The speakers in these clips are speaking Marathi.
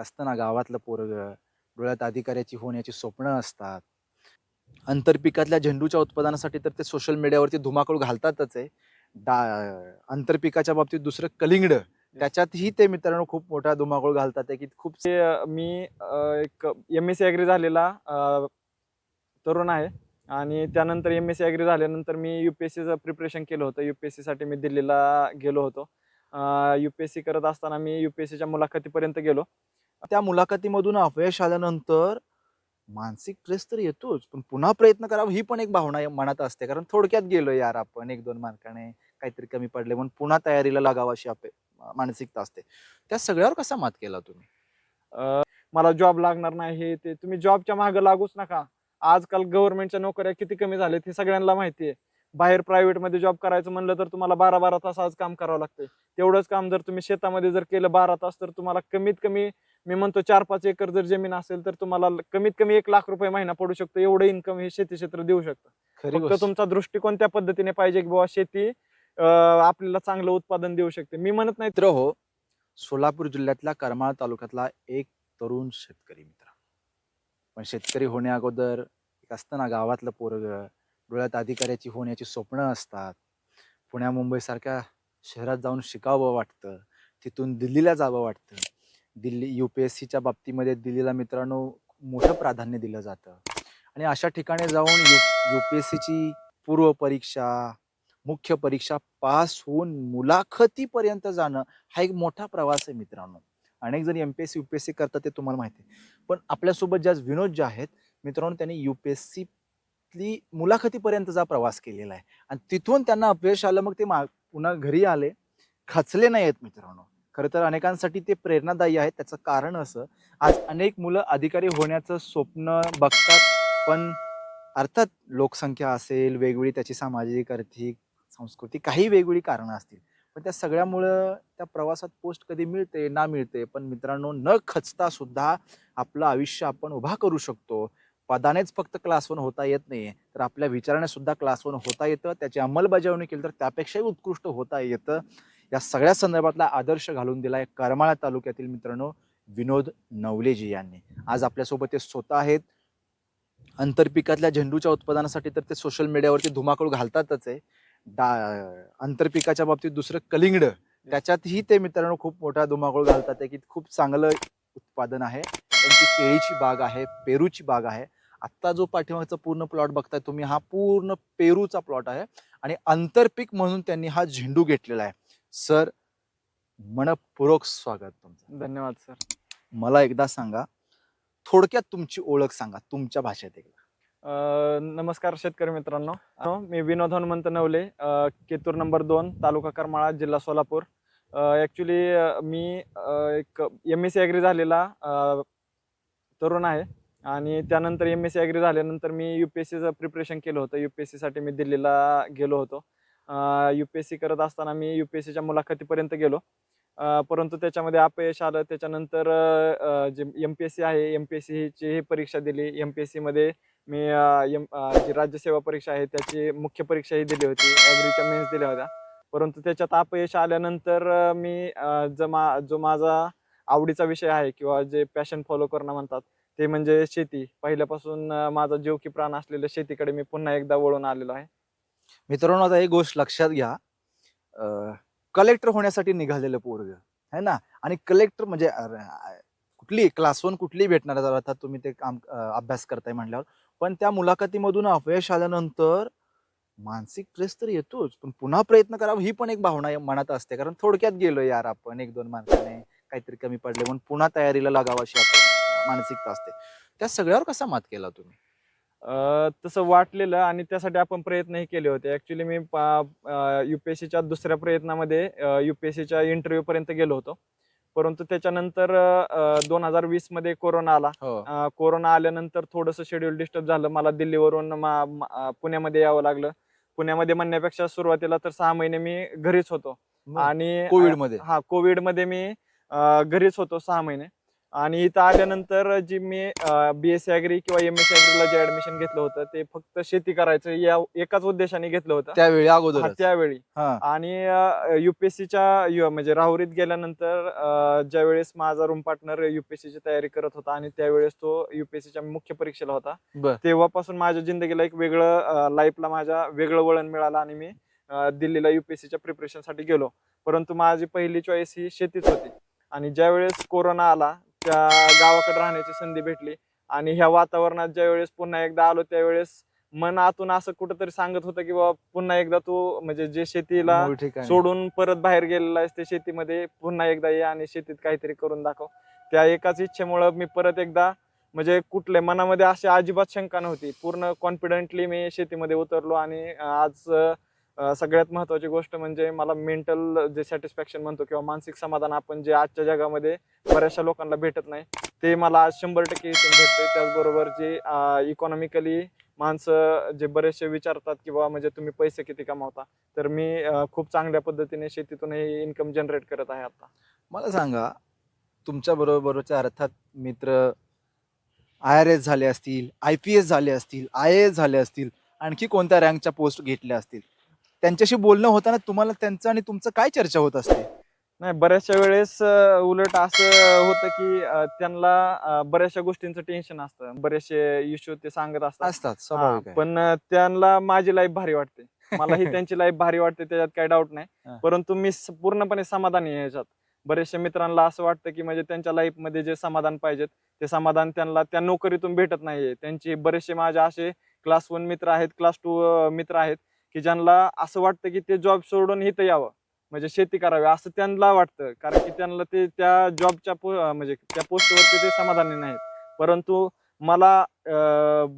असतं ना गावातलं पोरगं, डोळ्यात अधिकाऱ्याची होण्याची स्वप्न असतात. आंतरपिकातल्या झेंडूच्या उत्पादनासाठी तर ते सोशल मीडियावरती धुमाकूळ घालतातच आहे. डा आंतरपिकाच्या बाबतीत दुसरं कलिंगड, त्याच्यातही ते मित्रांनो खूप मोठा धुमाकूळ घालतात आहे, की खूप मी एक एम-एस-सी ॲग्री झालेला तरुण आहे आणि त्यानंतर एम-एस-सी ॲग्री झाल्यानंतर मी यू-पी-एस-सीचं प्रिपरेशन केलं होतं. यू-पी-एस-सीसाठी मी दिल्लीला गेलो होतो. यू-पी-एस-सी करत असताना मी यू-पी-एस-सीच्या मुलाखतीपर्यंत गेलो. त्या मुलाखतीमधून अपयश आल्यानंतर मानसिक ट्रेस तर येतोच, पण पुन्हा प्रयत्न करावा ही पण एक भावना मनात असते. कारण थोडक्यात गेलो यार आपण 1-2 मार्काने, काहीतरी कमी पडले म्हणून पुन्हा तयारीला लागावं अशी मानसिकता असते. त्या सगळ्यावर कसा मात केला तुम्ही? मला जॉब लागणार नाही हे ते. तुम्ही जॉबच्या मागे लागूच नका. आजकाल गव्हर्नमेंटच्या नोकऱ्या किती कमी झाल्यात हे सगळ्यांना माहिती आहे. बाहेर प्रायव्हेटमध्ये जॉब करायचं म्हणलं तर तुम्हाला 12-12 तास आज काम करावं लागतंय. तेवढंच काम जर तुम्ही शेतामध्ये जर केलं 12 तास तर तुम्हाला कमीत कमी मी म्हणतो 4-5 एकर जर जमीन असेल तर तुम्हाला कमीत कमी ₹1,00,000 महिना पडू शकतो. एवढं इन्कम हे शेती क्षेत्र देऊ शकतं. खरी फक्त गोष्ट. तुमचा दृष्टिकोन त्या पद्धतीने पाहिजे की बाबा शेती आपल्याला चांगलं उत्पादन देऊ शकते. मी म्हणत नाही मित्र हो, सोलापूर जिल्ह्यातल्या करमाळा तालुक्यातला एक तरुण शेतकरी मित्र. पण शेतकरी होण्याअगोदर एक असतं ना गावातलं पोरगं, डोळ्यात अधिकाऱ्याची होण्याची स्वप्न असतात. पुण्या मुंबईसारख्या शहरात जाऊन शिकावं वाटतं. तिथून दिल्लीला जावं वाटतं. दिल्ली यू-पी-एस-सीच्या बाबतीमध्ये दिल्लीला मित्रांनो मोठं प्राधान्य दिलं जातं. आणि अशा ठिकाणी जाऊन यू-पी-एस-सीची पूर्व परीक्षा, मुख्य परीक्षा पास होऊन मुलाखतीपर्यंत जाणं हा एक मोठा प्रवास आहे मित्रांनो. अनेक जण एम-पी-एस-सी, यू-पी-एस-सी करतात ते तुम्हाला माहिती आहे. पण आपल्यासोबत ज्या विनोद जे आहेत मित्रांनो, त्यांनी यू-पी-एस-सीतली मुलाखतीपर्यंतचा प्रवास केलेला आहे आणि तिथून त्यांना अपयश आलं. मग ते पुन्हा घरी आले. खचले नाहीयेत मित्रांनो. खरं तर अनेकांसाठी ते प्रेरणादायी आहे. त्याचं कारण असं, आज अनेक मुलं अधिकारी होण्याचं स्वप्न बघतात, पण अर्थात लोकसंख्या असेल, वेगवेगळी त्याची सामाजिक, आर्थिक, सांस्कृतिक काही वेगवेगळी कारणं असतील. पण त्या सगळ्यामुळं त्या प्रवासात पोस्ट कधी मिळते, ना मिळते. पण मित्रांनो, न खचता सुद्धा आपलं आयुष्य आपण उभा करू शकतो. पदानेच फक्त क्लास 1 होता येत नाही, तर आपल्या विचाराने सुद्धा क्लास 1 होता येतं. त्याची अंमलबजावणी केली तर त्यापेक्षाही उत्कृष्ट होता येतं. या सगळ्या संदर्भातला आदर्श घालून दिलाय करमाळा तालुक्यातील मित्रांनो विनोद नवलेजी यांनी. आज आपल्यासोबत ते स्वतः आहेत. आंतरपिकातल्या झेंडूच्या उत्पादनासाठी तर ते सोशल मीडियावरती धुमाकूळ घालतातच आहे. डा आंतरपिकाच्या बाबतीत दुसरं कलिंगड, त्याच्यातही ते मित्रांनो खूप मोठा धुमाकूळ घालतात आहे, की खूप चांगलं उत्पादन आहे. त्यांची केळीची बाग आहे, पेरूची बाग आहे. आत्ता जो पाठीमागचा पूर्ण प्लॉट बघताय तुम्ही, हा पूर्ण पेरूचा प्लॉट आहे आणि आंतरपीक म्हणून त्यांनी हा झेंडू घेतलेला आहे. सर, मनःपूर्वक स्वागत तुमचं. धन्यवाद सर. मला एकदा सांगा, थोडक्यात तुमची ओळख सांगा तुमच्या भाषेत एकदा. नमस्कार शेतकरी मित्रांनो. मी विनोद हनुमंत नवले, केतूर नंबर 2, तालुका करमाळा, जिल्हा सोलापूर. ॲक्चुअली मी एक एम-एस-सी ॲग्री झालेला तरुण आहे आणि त्यानंतर एम-एस-सी ॲग्री झाल्यानंतर मी यू-पी-एस-सीचं प्रिपरेशन केलं होतं. यू-पी-एस-सीसाठी मी दिल्लीला गेलो होतो. यू-पी-एस-सी करत असताना मी यू-पी-एस-सीच्या मुलाखतीपर्यंत गेलो. परंतु त्याच्यामध्ये अपयश आलं. त्याच्यानंतर जे एम-पी-एस-सी आहे, एम-पी-एस-सीची ही परीक्षा दिली. एम-पी-एस-सीमध्ये मी जी राज्यसेवा परीक्षा आहे त्याची मुख्य परीक्षाही दिली होती. ॲग्रीच्या मेन्स दिल्या होत्या. परंतु त्याच्यात अपयश आल्यानंतर मी जो माझा आवडीचा विषय आहे किंवा जे पॅशन फॉलो करणं म्हणतात, ते म्हणजे शेती. पहिल्यापासून माझा जीव की प्राण असलेल्या शेतीकडे मी पुन्हा एकदा वळून आलेलो आहे. मित्रांनो, आता एक गोष्ट लक्षात घ्या. कलेक्टर होण्यासाठी निघालेलं पोरगं, है ना? आणि कलेक्टर म्हणजे कुठलीही क्लास 1 कुठलीही भेटणार आहे अर्थात तुम्ही ते काम अभ्यास करताय म्हटल्यावर. पण त्या मुलाखतीमधून अपयश आल्यानंतर मानसिक ट्रेस तर येतोच, पण पुन्हा प्रयत्न करावा ही पण एक भावना मनात असते. कारण थोडक्यात गेलो यार आपण 1-2 मार्काने, काहीतरी कमी पडले म्हणून पुन्हा तयारीला लागावं अशी मानसिकता असते. त्या सगळ्यावर कसा मात केला तुम्ही? तसं वाटलेलं आणि त्यासाठी आपण प्रयत्नही केले होते. ॲक्चुअली मी यू-पी-एस-सीच्या दुसऱ्या प्रयत्नामध्ये यू-पी-एस-सीच्या इंटरव्ह्यूपर्यंत गेलो होतो. परंतु त्याच्यानंतर 2020 मध्ये कोरोना आला. हो. कोरोना आल्यानंतर थोडंसं शेड्यूल डिस्टर्ब झालं. मला दिल्लीवरून पुण्यामध्ये यावं लागलं. पुण्यामध्ये म्हणण्यापेक्षा सुरुवातीला तर 6 महिने मी घरीच होतो बरं. आणि कोविडमध्ये. हां, कोविडमध्ये मी घरीच होतो 6 महिने. आणि इथं आल्यानंतर जी मी BSc ॲग्री किंवा MSc ॲग्रीला जे ऍडमिशन घेतलं होतं ते फक्त शेती करायचं या एकाच उद्देशाने घेतलं होतं. त्यावेळी हा, अगोदरच. त्यावेळी. हा. आणि म्हणजे राहुरीत गेल्यानंतर ज्यावेळेस माझा रूम पार्टनर UPSCची तयारी करत होता आणि त्यावेळेस तो UPSCच्या मुख्य परीक्षेला होता. बर. तेव्हापासून माझ्या जिंदगीला एक वेगळं लाईफला माझ्या वेगळं वळण मिळालं आणि मी दिल्लीला UPSCच्या प्रिपरेशनसाठी गेलो. परंतु माझी पहिली चॉईस ही शेतीच होती. आणि ज्यावेळेस कोरोना आला त्या गावाकडे राहण्याची संधी भेटली आणि ह्या वातावरणात ज्यावेळेस पुन्हा एकदा आलो त्यावेळेस मन आतून असं कुठंतरी सांगत होतं की बाबा पुन्हा एकदा तू म्हणजे जे शेतीला मूळ ठिकाणी. सोडून परत बाहेर गेलेला आहेस ते शेतीमध्ये पुन्हा एकदा ये आणि शेतीत काहीतरी करून दाखव. त्या एकाच इच्छेमुळं मी परत एकदा म्हणजे कुठल्या मनामध्ये अशी अजिबात शंका नव्हती. पूर्ण कॉन्फिडेंटली मी शेतीमध्ये उतरलो आणि आज सगळ्यात महत्त्वाची गोष्ट म्हणजे मला मेंटल जे सॅटिस्फॅक्शन म्हणतो किंवा मानसिक समाधान आपण जे आजच्या जगामध्ये बऱ्याचशा लोकांना भेटत नाही ते मला आज 100% इथून भेटतंय. त्याचबरोबर जे इकॉनॉमिकली माणसं जे बरेचसे विचारतात की बाबा म्हणजे तुम्ही पैसे किती कमावता, तर मी खूप चांगल्या पद्धतीने शेतीतून हे इन्कम जनरेट करत आहे आता. मला सांगा, तुमच्या बरोबरच्या अर्थात मित्र IRS झाले असतील, IPS झाले असतील, IAS झाले असतील, आणखी कोणत्या रँकच्या पोस्ट घेतल्या असतील, त्यांच्याशी बोलणं होताना तुम्हाला त्यांचं आणि तुमचं काय चर्चा होत असते? नाही, बऱ्याचशा वेळेस उलट असं होतं की त्यांना बऱ्याचशा गोष्टींचं टेन्शन असतं. बरेचसे इश्यू ते सांगत असतात. असतात, हां, स्वाभाविक आहे. पण त्यांना माझी लाईफ भारी वाटते. मलाही त्यांची लाईफ भारी वाटते त्याच्यात काही डाऊट नाही. हां. परंतु मी पूर्णपणे समाधानी आहे याच्यात. बऱ्याचशा मित्रांना असं वाटतं की म्हणजे त्यांच्या लाईफमध्ये जे समाधान पाहिजेत ते समाधान त्यांना त्या नोकरीतून भेटत नाहीये. त्यांचे बरेचसे माझे असे क्लास 1 मित्र आहेत, क्लास 2 मित्र आहेत की ज्यांना असं वाटतं की ते जॉब सोडून इथं यावं. म्हणजे शेती करावी असं त्यांना वाटतं. कारण की त्यांना ते त्या जॉबच्या म्हणजे त्या पोस्टवरती ते समाधानी नाहीत. परंतु मला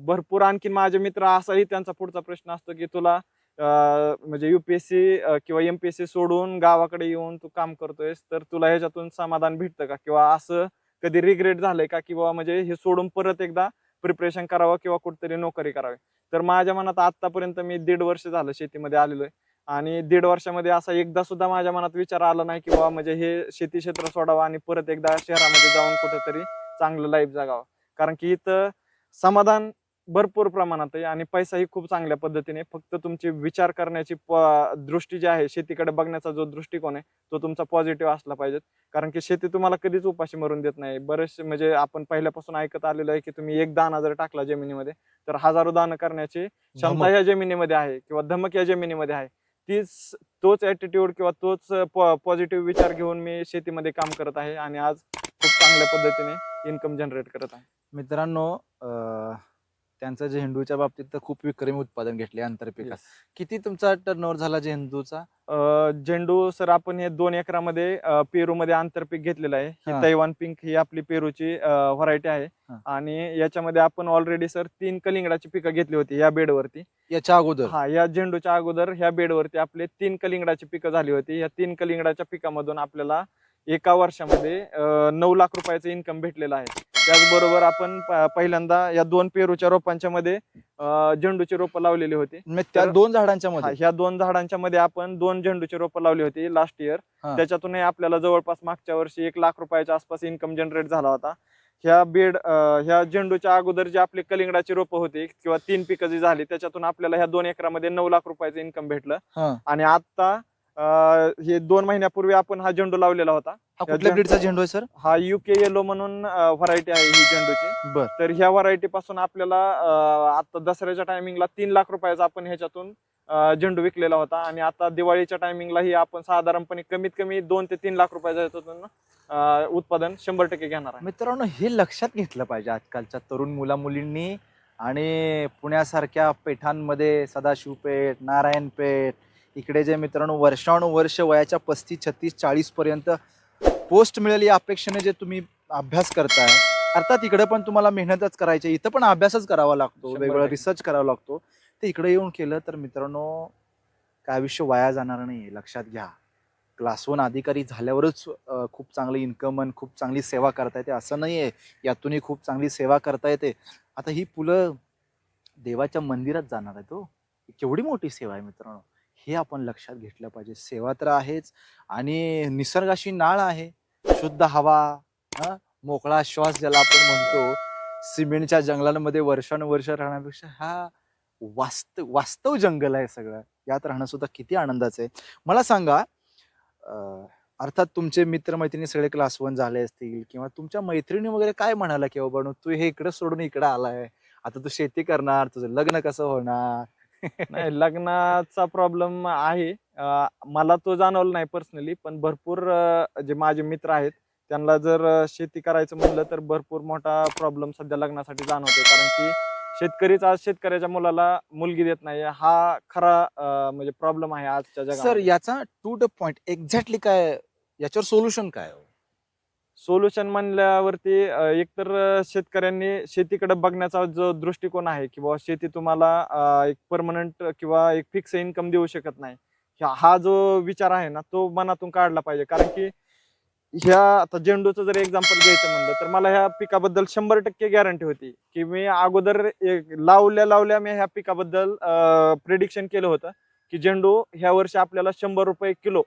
भरपूर आणखीन माझे मित्र असाही त्यांचा पुढचा प्रश्न असतो की तुला म्हणजे UPSC किंवा MPSC सोडून गावाकडे येऊन तू काम करतोयस, तर तुला ह्याच्यातून समाधान भेटतं का? किंवा असं कधी रिग्रेट झालंय का? किंवा म्हणजे हे सोडून परत एकदा प्रिपरेशन करावं किंवा कुठेतरी नोकरी करावी. तर माझ्या मनात आत्तापर्यंत मी 1.5 वर्ष झालं शेतीमध्ये आलेलो आहे. आणि 1.5 वर्षामध्ये असा एकदा सुद्धा माझ्या मनात विचार आला नाही की बाबा म्हणजे हे शेती क्षेत्र सोडावं आणि परत एकदा शहरामध्ये जाऊन कुठेतरी चांगलं लाईफ जगावं. कारण की इथं समाधान भरपूर प्रमाणात आहे आणि पैसाही खूप चांगल्या पद्धतीने. फक्त तुमची विचार करण्याची दृष्टी जी आहे, शेतीकडे बघण्याचा जो दृष्टिकोन आहे, तो तुमचा पॉझिटिव्ह असला पाहिजे. कारण की शेती तुम्हाला कधीच उपाशी मरून देत नाही. बरेचसे म्हणजे आपण पहिल्यापासून ऐकत आलेलो आहे की तुम्ही एक दाणा जर टाकला जमिनीमध्ये, तर हजारो दाणं करण्याची क्षमता धमक. या जमिनीमध्ये आहे किंवा धमक या जमिनीमध्ये आहे. तोच ॲटिट्यूड किंवा तोच पॉझिटिव्ह विचार घेऊन मी शेतीमध्ये काम करत आहे आणि आज खूप चांगल्या पद्धतीने इन्कम जनरेट करत आहे. मित्रांनो, त्यांचं झेंडूच्या बाबतीत तर खूप विक्रमी उत्पादन घेतले आंतरपिकात. Yes. किती तुमचा टर्नओव्हर झाला झेंडूचा? झेंडू सर आपण हे 2 एकरामध्ये पेरूमध्ये आंतरपीक घेतलेलं आहे. ही हां. तैवान पिंक ही आपली पेरूची व्हरायटी आहे. हां. आणि याच्यामध्ये आपण ऑलरेडी सर 3 कलिंगडाची पिकं घेतली होती या बेडवरती. याच्या अगोदर? हां, या झेंडूच्या अगोदर ह्या बेडवरती आपले 3 कलिंगडाची पिकं झाली होती. या 3 कलिंगडाच्या पिकामधून आपल्याला एका वर्षामध्ये 9 लाख रुपयाचं इन्कम भेटलेलं आहे. त्याचबरोबर आपण पहिल्यांदा या 2 पेरूच्या रोपांच्या मध्ये झेंडूची रोपं लावलेली होती. म्हणजे त्या तर 2 झाडांच्या हां, मध्ये? ह्या 2 झाडांच्या मध्ये आपण 2 झेंडूची रोपं लावली होती लास्ट इयर. हां. त्याच्यातूनही आपल्याला जवळपास मागच्या वर्षी 1 लाख रुपयाच्या आसपास इन्कम जनरेट झाला होता. ह्या झेंडूच्या अगोदर जे आपली कलिंगडाची रोपं होती किंवा 3 पिकं जी झाली त्याच्यातून आपल्याला ह्या 2 एकरामध्ये 9 लाख रुपयाचं इन्कम भेटलं. हां. आणि आता हे 2 महिन्यापूर्वी आपण हा झेंडू लावलेला होता. हा कुठल्या ब्रीडचा झेंडू आहे सर? हा UK येलो म्हणून व्हरायटी आहे ही झेंडूची. बर. तर ह्या व्हरायटी पासून आपल्याला आता दसऱ्याच्या टायमिंगला 3 लाख रुपयाचा आपण ह्याच्यातून झेंडू विकलेला होता आणि आता दिवाळीच्या टायमिंगलाही आपण साधारणपणे कमीत कमी 2 ते 3 लाख रुपयाच्या ह्याच्यातून उत्पादन 100% घेणार आहे. मित्रांनो, हे लक्षात घेतलं पाहिजे आजकालच्या तरुण मुला मुलींनी. आणि पुण्यासारख्या पेठांमध्ये सदाशिवपेठ, नारायणपेठ इकडे जे मित्रांनो वर्षानुवर्ष वयाच्या 35, 36, 40 पर्यंत पोस्ट मिळेल या अपेक्षेने जे तुम्ही अभ्यास करताय, अर्थात इकडे पण तुम्हाला मेहनतच करायची, इथं पण अभ्यासच करावा लागतो, 100% वेगवेगळा रिसर्च करावा लागतो. ते इकडे येऊन केलं तर मित्रांनो काय आयुष्य वाया जाणार नाही, लक्षात घ्या. क्लास 1 अधिकारी झाल्यावरच खूप चांगलं इन्कम आणि खूप चांगली सेवा करता येते असं नाहीये. यातूनही खूप चांगली सेवा करता येते. आता ही फुलं देवाच्या मंदिरात जाणार आहेत हो. केवढी मोठी सेवा आहे मित्रांनो. हे आपण लक्षात घेतलं पाहिजे. सेवा तर आहेच आणि निसर्गाशी नाळ आहे. शुद्ध हवा, मोकळा श्वास ज्याला आपण म्हणतो, सिमेंटच्या जंगलांमध्ये वर्षानुवर्ष राहण्यापेक्षा हा वास्तव जंगल आहे सगळं. यात राहणं सुद्धा किती आनंदाचं आहे. मला सांगा, अ, अर्थात तुमचे मित्र-मैत्रिणी सगळे क्लास 1 झाले असतील किंवा तुमच्या मैत्रिणी वगैरे काय म्हणाल्या, की "बाबा तू हे इकडं सोडून इकडं आलाय. आता तू शेती करणार, तुझं लग्न कसं होणार?" नाही, लग्नाचा प्रॉब्लेम आहे. मला तो जाणवला नाही पर्सनली, पण भरपूर जे माझे मित्र आहेत, त्यांना जर शेती करायचं म्हणलं तर भरपूर मोठा प्रॉब्लेम सध्या लग्नासाठी जाणवतोय. कारण की शेतकरीच आज शेतकऱ्याच्या मुलाला मुलगी देत नाही. हा खरा म्हणजे प्रॉब्लेम आहे आजच्या सर जगामध्ये. याचा टू द पॉइंट एक्झॅक्टली काय याच्यावर सोल्युशन काय हो? सोल्युशन म्हणल्यावरती एकतर शेतकऱ्यांनी शेतीकडे बघण्याचा जो दृष्टिकोन आहे की बाबा शेती तुम्हाला एक परमनंट किंवा एक फिक्स इन्कम देऊ शकत नाही. हा जो विचार आहे ना, तो मनातून काढला पाहिजे. कारण की ह्या आता झेंडूचं जर एक्झाम्पल घ्यायचं म्हणलं, तर मला ह्या पिकाबद्दल 100% गॅरंटी होती, की मी अगोदर लावल्या मी ह्या पिकाबद्दल प्रिडिक्शन केलं होतं, की झेंडू ह्या वर्षी आपल्याला ₹100 किलो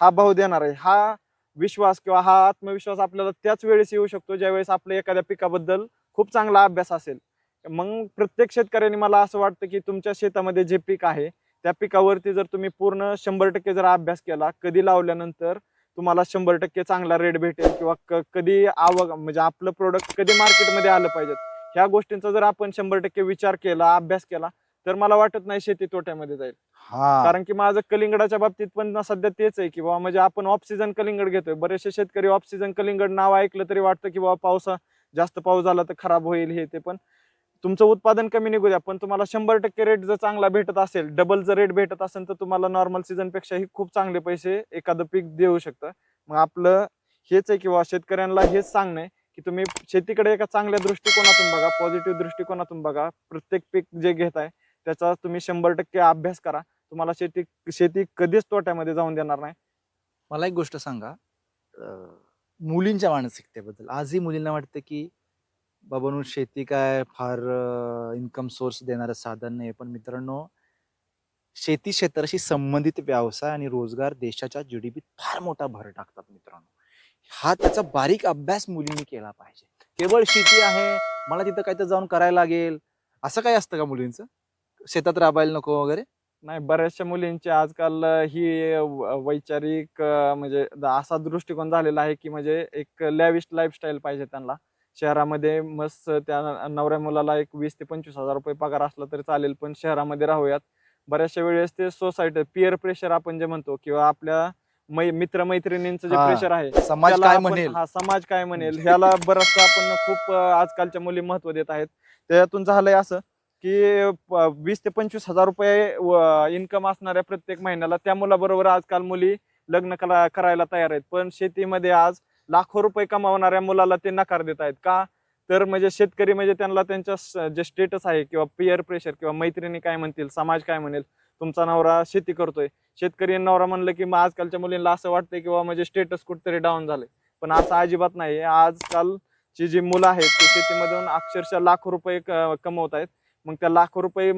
हा भाव देणार आहे. हा विश्वास किंवा हा आत्मविश्वास आपल्याला त्याच वेळेस येऊ शकतो, ज्यावेळेस आपल्या एखाद्या पिकाबद्दल खूप चांगला अभ्यास असेल. मग प्रत्येक शेतकऱ्याने मला असं वाटतं, की तुमच्या शेतामध्ये जे पीक आहे, त्या पिकावरती जर तुम्ही पूर्ण 100% जर अभ्यास केला, कधी लावल्यानंतर तुम्हाला 100% चांगला रेट भेटेल किंवा कधी आवक म्हणजे आपलं प्रोडक्ट कधी मार्केटमध्ये आलं पाहिजे. ह्या गोष्टींचा जर आपण 100% विचार केला, अभ्यास केला, तर मला वाटत नाही शेती तोट्यामध्ये जाईल. हां. कारण की माझं कलिंगडाच्या बाबतीत पण ना सध्या तेच आहे, की बाबा म्हणजे आपण ऑफ सीझन कलिंगड घेतोय. बरेचसे शेतकरी ऑफ सीझन कलिंगड नाव ऐकलं तरी वाटतं, की बाबा जास्त पाऊस झाला तर खराब होईल हे ते. पण तुमचं उत्पादन कमी निघू द्या, पण तुम्हाला 100% रेट जर चांगला भेटत असेल, डबल जर रेट भेटत असेल, तर तुम्हाला नॉर्मल सीझनपेक्षाही खूप चांगले पैसे एखादं पीक देऊ शकतं. मग आपलं हेच आहे, की बाबा शेतकऱ्यांना हेच सांगणं आहे, की तुम्ही शेतीकडे एका चांगल्या दृष्टिकोनातून बघा, पॉझिटिव्ह दृष्टिकोनातून बघा. प्रत्येक पीक जे घेताय त्याचा तुम्ही 100% अभ्यास करा. तुम्हाला शेती शेती कधीच तोट्यामध्ये जाऊन देणार नाही. मला एक गोष्ट सांगा, अ, मुलींच्या मानसिकतेबद्दल. आजही मुलींना वाटतं, की बाबांनो शेती काय फार इन्कम सोर्स देणारं साधन नाही. पण मित्रांनो, शेती क्षेत्राशी संबंधित व्यवसाय आणि रोजगार देशाच्या जी-डी-पीत फार मोठा भर टाकतात मित्रांनो. हा त्याचा बारीक अभ्यास मुलींनी केला पाहिजे. केवळ शेती आहे, मला तिथं काहीतरी जाऊन करायला लागेल, असं काही असतं का मुलींचं? शेतात राबायला नको वगैरे? नाही, बऱ्याचशा मुलींची आजकाल ही वैचारिक म्हणजे असा दृष्टिकोन झालेला आहे, की म्हणजे एक लॅविश लाईफस्टाईल पाहिजे त्यांना. शहरामध्ये मस्त त्या नवऱ्या मुलाला एक 20,000 ते 25,000 रुपये पगार असला तरी चालेल, पण शहरामध्ये राहूयात. बऱ्याचशा वेळेस ते सोसायटी पीअर प्रेशर आपण जे म्हणतो किंवा आपल्या मित्र-मैत्रिणींचं जे हां, प्रेशर आहे, समाज त्याला काय आपण म्हणेल? हा समाज काय म्हणेल, ह्याला बरचसं आपण खूप आजकालच्या मुली महत्त्व देत आहेत. त्याच्यातून झालंय असं की 20,000 ते 25,000 रुपये इन्कम असणाऱ्या प्रत्येक महिन्याला त्या मुलाबरोबर आजकाल मुली लग्न करायला तयार आहेत. पण शेतीमध्ये आज लाखो रुपये कमावणाऱ्या मुलाला ते नकार देत आहेत. का? तर म्हणजे शेतकरी म्हणजे त्यांना त्यांच्या जे स्टेटस आहे किंवा पीअर प्रेशर किंवा मैत्रिणी काय म्हणतील, समाज काय म्हणेल, तुमचा नवरा शेती करतोय. शेतकरी नवरा म्हणलं की मग आजकालच्या मुलींना असं वाटतंय की बाबा म्हणजे स्टेटस कुठेतरी डाऊन झालंय. पण असं अजिबात नाही. आजकालची जी मुलं आहेत, ते शेतीमधून अक्षरशः लाखो रुपये कमवत आहेत. मग त्या लाखो रुपये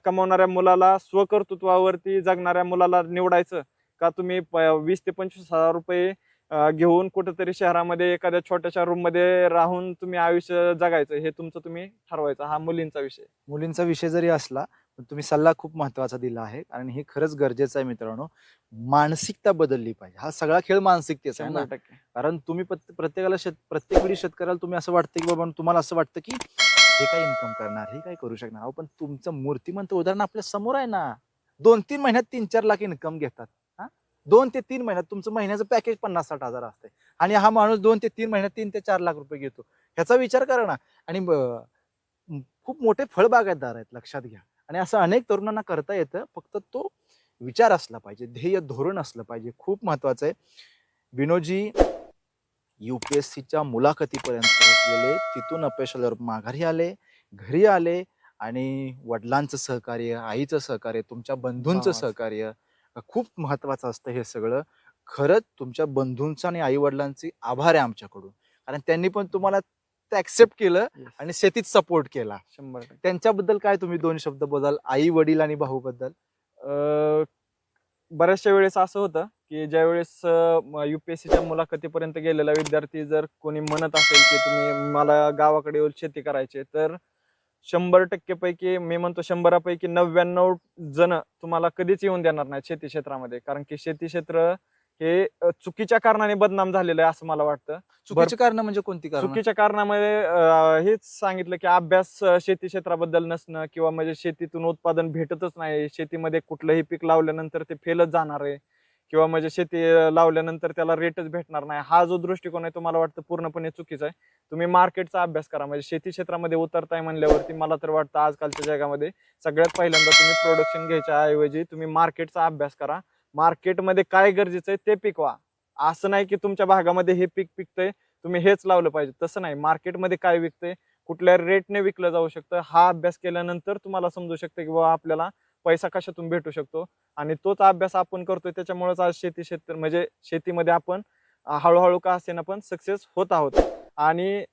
कमवणाऱ्या मुलाला स्वकर्तृत्वावरती जगणाऱ्या मुलाला निवडायचं का तुम्ही 20,000 ते 25,000 रुपये घेऊन कुठेतरी शहरामध्ये एखाद्या छोट्याशा रूममध्ये राहून तुम्ही आयुष्य जगायचं हे तुमचं तुम्ही ठरवायचं. हा मुलींचा विषय. मुलींचा विषय जरी असला, पण तुम्ही सल्ला खूप महत्त्वाचा दिला आहे आणि हे खरंच गरजेचं आहे मित्रांनो. मानसिकता बदलली पाहिजे. हा सगळा खेळ मानसिकतेचा आहे ना. 100%. कारण तुम्ही प्रत्येकाला प्रत्येक वेळी शेतकऱ्याला तुम्ही असं वाटतं, की बाबा तुम्हाला असं वाटतं, की हे काय इन्कम करणार, हे काय करू शकणार. अहो, पण तुमचं मूर्तिमंत उदाहरण आपल्या समोर आहे ना. 2-3 महिन्यात 3-4 लाख इन्कम घेतात. हां, 2 ते 3 महिन्यात तुमचं महिन्याचं पॅकेज 50-60 हजार असतंय आणि हा माणूस 2 ते 3 महिन्यात 3 ते 4 लाख रुपये घेतो. ह्याचा विचार करा ना आणि खूप मोठे फळबागायतदार आहेत लक्षात घ्या आणि असं अनेक तरुणांना करता येतं. फक्त तो विचार असला पाहिजे, ध्येय धोरण असलं पाहिजे. खूप महत्वाचं आहे. विनोदजी यू-पी-एस-सीच्या मुलाखतीपर्यंत पोहोचलेले, तिथून अपयश आल्यावर माघारी आले, घरी आले आणि वडिलांचं सहकार्य, आईचं सहकार्य, तुमच्या बंधूंचं भावाचं. सहकार्य खूप महत्वाचं असतं हे सगळं. खरंच तुमच्या बंधूंचा आणि आई-वडिलांचे आभार आहे आमच्याकडून. कारण त्यांनी पण तुम्हाला ते एक्सेप्ट केलं येस. आणि शेतीत सपोर्ट केला. 100%. त्यांच्याबद्दल काय तुम्ही 2 शब्द बोलाल? आई-वडील आणि भाऊबद्दल? अ, बऱ्याचशा वेळेस असं होतं, की ज्यावेळेस UPSCच्या मुलाखतीपर्यंत गेलेला विद्यार्थी जर कोणी म्हणत असेल की तुम्ही मला गावाकडे येऊन शेती करायची, तर 100% पैकी मी म्हणतो 100पैकी 99 जण तुम्हाला कधीच येऊन देणार नाहीत शेती क्षेत्रामध्ये. कारण की शेती क्षेत्र हे चुकीच्या कारणाने बदनाम झालेलं आहे असं मला वाटतं. चुकीची कारण म्हणजे कोणती कारण? चुकीच्या कारणामध्ये हेच सांगितलं की अभ्यास शेती क्षेत्राबद्दल नसणं किंवा म्हणजे शेतीतून उत्पादन भेटतच नाही. शेतीमध्ये कुठलंही पीक लावल्यानंतर ते फेलच जाणार आहे किंवा म्हणजे शेती लावल्यानंतर त्याला रेटच भेटणार नाही. हा जो दृष्टिकोन आहे तो मला वाटतं पूर्णपणे चुकीचा आहे. तुम्ही मार्केटचा अभ्यास करा. म्हणजे शेती क्षेत्रामध्ये उतरताय म्हणल्यावरती मला तर वाटतं आजकालच्या जगामध्ये सगळ्यात पहिल्यांदा तुम्ही प्रोडक्शन घ्यायच्या ऐवजी तुम्ही मार्केटचा अभ्यास करा. मार्केटमध्ये काय गरजेचं आहे ते पिकवा. असं नाही की तुमच्या भागामध्ये हे पीक पिकतंय तुम्ही हेच लावलं पाहिजे, तसं नाही. मार्केटमध्ये काय विकतंय, कुठल्या रेटने विकलं जाऊ शकतं, हा अभ्यास केल्यानंतर तुम्हाला समजू शकतं की बाबा आपल्याला पैसा कशातून भेटू शकतो. आणि तोच अभ्यास आपण करतोय त्याच्यामुळेच आज शेती क्षेत्र म्हणजे शेतीमध्ये आपण हळूहळू का असेना पण सक्सेस होत आहोत. आणि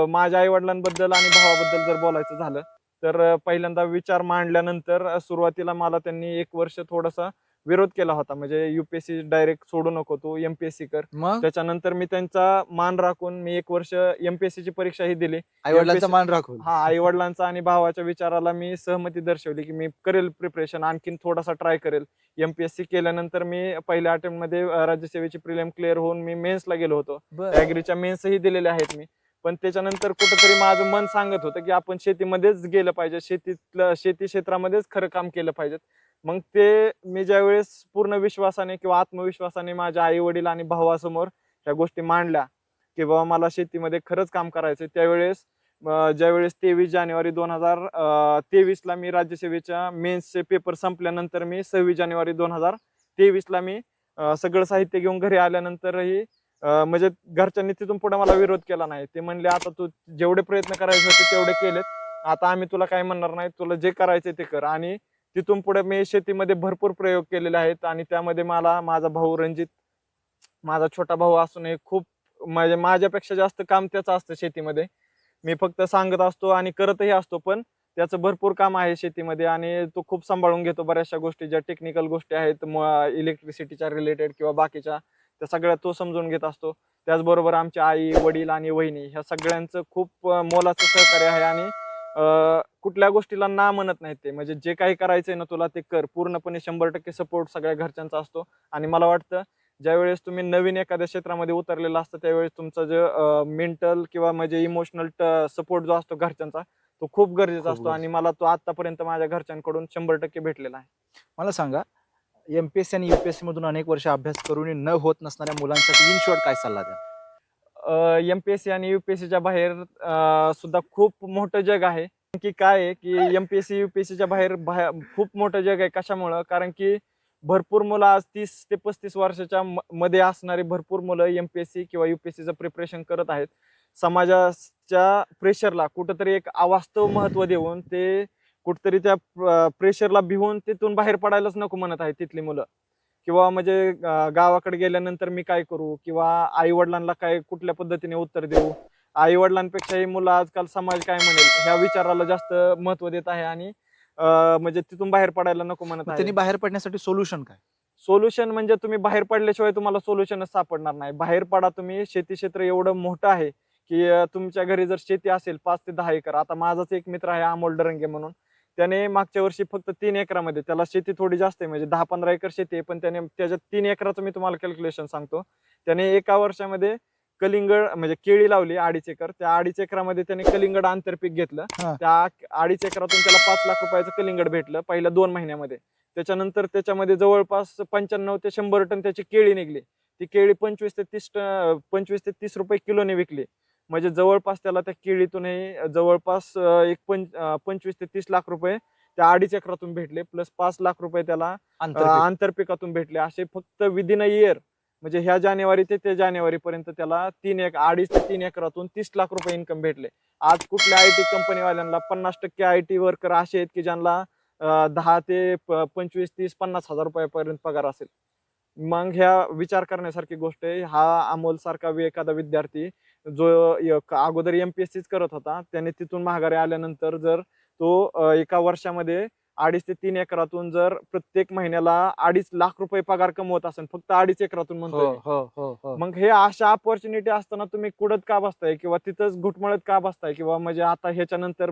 माझ्या आई वडिलांबद्दल आणि भावाबद्दल जर बोलायचं झालं तर पहिल्यांदा विचार मांडल्यानंतर सुरुवातीला मला त्यांनी 1 वर्ष थोडासा विरोध केला होता. म्हणजे UPSC डायरेक्ट सोडू नको, तू MPSC कर. मग त्याच्यानंतर मी त्यांचा मान राखून मी 1 वर्ष MPSC ची परीक्षाही दिली. आई वडिलांचा MPSC मान राखून. हा, आई वडिलांचा आणि भावाच्या विचाराला मी सहमती दर्शवली की मी करेल प्रिपरेशन, आणखीन थोडासा ट्राय करेल. MPSC केल्यानंतर मी पहिल्या अटेम्प्ट मध्ये राज्यसेवेची प्रिलिम क्लिअर होऊन मी मेन्सला गेलो होतो. बरं. ऍग्रीच्या मेन्सही दिलेल्या आहेत मी. पण त्याच्यानंतर कुठंतरी माझं मन सांगत होतं की आपण शेतीमध्येच गेलं पाहिजे, शेती क्षेत्रामध्येच खरं काम केलं पाहिजे. मग ते मी ज्यावेळेस पूर्ण विश्वासाने किंवा आत्मविश्वासाने माझ्या आई वडील आणि भावासमोर ह्या गोष्टी मांडल्या की बाबा मला शेतीमध्ये खरंच काम करायचं, त्यावेळेस ज्यावेळेस 23 जानेवारी 2023ला मी राज्यसेवेच्या मेन्सचे पेपर संपल्यानंतर मी 26 जानेवारी 2023ला मी सगळं साहित्य घेऊन घरी आल्यानंतरही म्हणजे घरच्यांनी तिथून पुढे मला विरोध केला नाही. ते म्हणले आता तू जेवढे प्रयत्न करायचे होते तेवढे केलेत, आता आम्ही तुला काय म्हणणार नाही, तुला जे करायचे ते कर. आणि तिथून पुढे मी शेतीमध्ये भरपूर प्रयोग केलेले आहेत. आणि त्यामध्ये मला माझा भाऊ रणजित, माझा छोटा भाऊ असूनही खूप म्हणजे माझ्यापेक्षा जास्त काम त्याचं असतं शेतीमध्ये. मी फक्त सांगत असतो आणि करतही असतो, पण त्याचं भरपूर काम आहे शेतीमध्ये आणि तो खूप सांभाळून घेतो बऱ्याचशा गोष्टी, ज्या टेक्निकल गोष्टी आहेत इलेक्ट्रिसिटीच्या रिलेटेड किंवा बाकीच्या, त्या सगळ्या तो समजून घेत असतो. त्याचबरोबर आमचे आई वडील आणि वहिनी ह्या सगळ्यांचं खूप मोलाचं सहकार्य आहे. आणि कुठल्या गोष्टीला ना म्हणत नाहीत ते. म्हणजे जे काही करायचंय ना तुला ते कर, पूर्णपणे 100% सपोर्ट सगळ्या घरच्यांचा असतो. आणि मला वाटतं ज्यावेळेस तुम्ही नवीन एखाद्या क्षेत्रामध्ये उतरलेला असतं त्यावेळेस तुमचा जो मेंटल किंवा म्हणजे इमोशनल सपोर्ट जो असतो घरच्यांचा, तो खूप गरजेचा खूप असतो. आणि मला तो आतापर्यंत माझ्या घरच्यांकडून 100% भेटलेला आहे. मला सांगा, MPSC आणि UPSC मधून अनेक वर्ष अभ्यास करूनही न होत नसणाऱ्या मुलांसाठी इन शॉर्ट काय सल्ला द्याल? MPSC आणि UPSCच्या बाहेर सुद्धा खूप मोठं जग आहे. की काय आहे की MPSC UPSCच्या बाहेर खूप मोठं जग आहे. कशामुळं? कारण की भरपूर मुलं आज 30 ते 35 वर्षाच्या मध्ये असणारी भरपूर मुलं MPSC किंवा UPSCचं प्रिपरेशन करत आहेत. समाजाच्या प्रेशरला कुठंतरी एक अवास्तव महत्त्व देऊन ते कुठंतरी त्या प्रेशरला भिवून तिथून बाहेर पडायलाच नको म्हणत आहेत तिथली मुलं. किंवा म्हणजे गावाकडे गेल्यानंतर मी काय करू किंवा आई वडिलांना काय कुठल्या पद्धतीने उत्तर देऊ. आई वडिलांपेक्षाही मुलं आजकाल समाज काय म्हणेल ह्या विचाराला जास्त महत्त्व देत आहे. आणि म्हणजे तिथून बाहेर पडायला नको म्हणत मग आहे. त्यांनी बाहेर पडण्यासाठी सोल्युशन काय? सोल्युशन म्हणजे तुम्ही बाहेर पडल्याशिवाय तुम्हाला सोल्युशनच सापडणार नाही. बाहेर पडा तुम्ही. शेती क्षेत्र एवढं मोठं आहे की तुमच्या घरी जर शेती असेल 5 ते 10 एकर. आता माझाच एक मित्र आहे अमोल डरंगे म्हणून. त्याने मागच्या वर्षी फक्त 3 एकरामध्ये, त्याला शेती थोडी जास्त आहे म्हणजे 10-15 एकर शेती आहे, पण त्याने त्याच्यात 3 एकराचं मी तुम्हाला कॅल्क्युलेशन सांगतो. त्याने एका वर्षामध्ये कलिंगड म्हणजे केळी लावली 2.5 एकर. त्या 2.5 एकरामध्ये त्याने कलिंगड आंतरपीक घेतलं. हा. त्या 2.5 एकरातून त्याला 5 लाख रुपयाचं कलिंगड भेटलं पहिल्या 2 महिन्यामध्ये. त्याच्यानंतर त्याच्यामध्ये जवळपास 95 ते 100 टन त्याची केळी निघली. ती केळी 25 ते 30 रुपये किलोने विकली. म्हणजे जवळपास त्याला त्या केळीतूनही जवळपास 25 ते 30 लाख रुपये त्या 2.5 एकरातून भेटले. प्लस 5 लाख रुपये त्याला आंतरपीक. आंतरपिकातून भेटले. असे फक्त विदिन अ इयर म्हणजे ह्या जानेवारी ते त्या जानेवारीपर्यंत त्याला 2.5 ते 3 एकरातून 30 लाख रुपये इन्कम भेटले. आज कुठल्या IT कंपनीवाल्यांना 50% IT वर्कर असे आहेत की ज्यांना 10 ते 25, 30, 50 हजार रुपयापर्यंत पगार असेल. मग ह्या विचार करण्यासारखी गोष्ट आहे. हा अमोल सारखा एखादा विद्यार्थी जो अगोदर MPSCच करत होता, त्याने तिथून माघारी आल्यानंतर जर तो एका वर्षामध्ये 2.5 ते 3 एकरातून जर प्रत्येक महिन्याला 2.5 लाख रुपये पगार कमवत असेल, फक्त 2.5 एकरातून म्हणतोय हो मी. हो हो हो मग हे अशा ऑपॉर्च्युनिटी असताना तुम्ही कुडत का बसताय किंवा तिथंच घुटमळत का बसताय किंवा म्हणजे आता ह्याच्यानंतर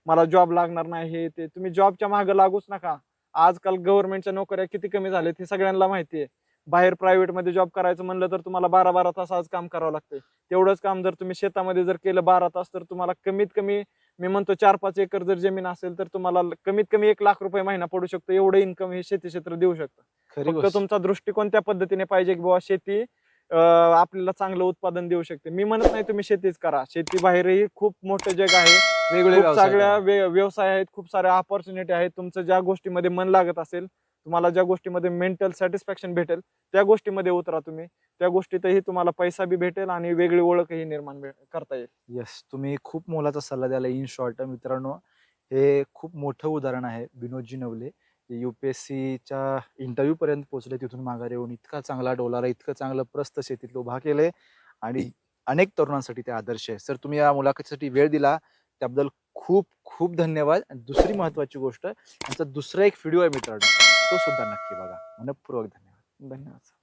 मला जॉब लागणार नाही, हे ते तुम्ही जॉबच्या मागे लागूच नका. आजकाल गव्हर्नमेंटच्या नोकऱ्या किती कमी झाल्यात हे सगळ्यांना माहिती आहे. बाहेर प्रायव्हेट मध्ये जॉब करायचं म्हणलं तर तुम्हाला 12-12 तास आज काम करावं लागतंय. तेवढंच काम जर तुम्ही शेतामध्ये जर केलं 12 तास, तर तुम्हाला कमीत कमी मी म्हणतो 4-5 एकर जर जमीन असेल तर तुम्हाला कमीत कमी 1 लाख रुपये महिना पडू शकतो. एवढं इन्कम हे शेती क्षेत्र देऊ शकतं. खरी फक्त गोष्ट. तुमचा दृष्टिकोन त्या पद्धतीने पाहिजे की बाबा शेती आपल्याला चांगलं उत्पादन देऊ शकते. मी म्हणत नाही तुम्ही शेतीच करा. शेती बाहेरही खूप मोठं जग आहे. वेगवेगळे खूप व्यवसाय सगळ्या करा. व्यवसाय आहेत, खूप साऱ्या ऑपॉर्च्युनिटी आहेत. तुमचं ज्या गोष्टीमध्ये मन लागत असेल, तुम्हाला ज्या गोष्टीमध्ये मेंटल सॅटिस्फॅक्शन भेटेल, त्या गोष्टीमध्ये उतरा तुम्ही. त्या गोष्टीतही तुम्हाला पैसा बी भेटेल आणि वेगळी ओळखही निर्माण करता येईल. येस, तुम्ही खूप मोलाचा सल्ला द्याला. इन शॉर्ट मित्रांनो, हे खूप मोठं उदाहरण आहे विनोदजी नवले. UPSCच्या इंटरव्ह्यू पर्यंत पोहोचले, तिथून माघारी येऊन इतका चांगला डोलारा, इतकं चांगलं प्रस्थ शेतीतलं उभा केले आणि अनेक तरुणांसाठी ते आदर्श आहे. सर, तुम्ही या मुलाखतीसाठी वेळ दिला त्याबद्दल खूप खूप धन्यवाद. आणि दुसरी महत्वाची गोष्ट, यांचा दुसरा एक व्हिडिओ आहे मित्रांनो, तो सुद्धा नक्की बघा. मनःपूर्वक धन्यवाद. धन्यवाद.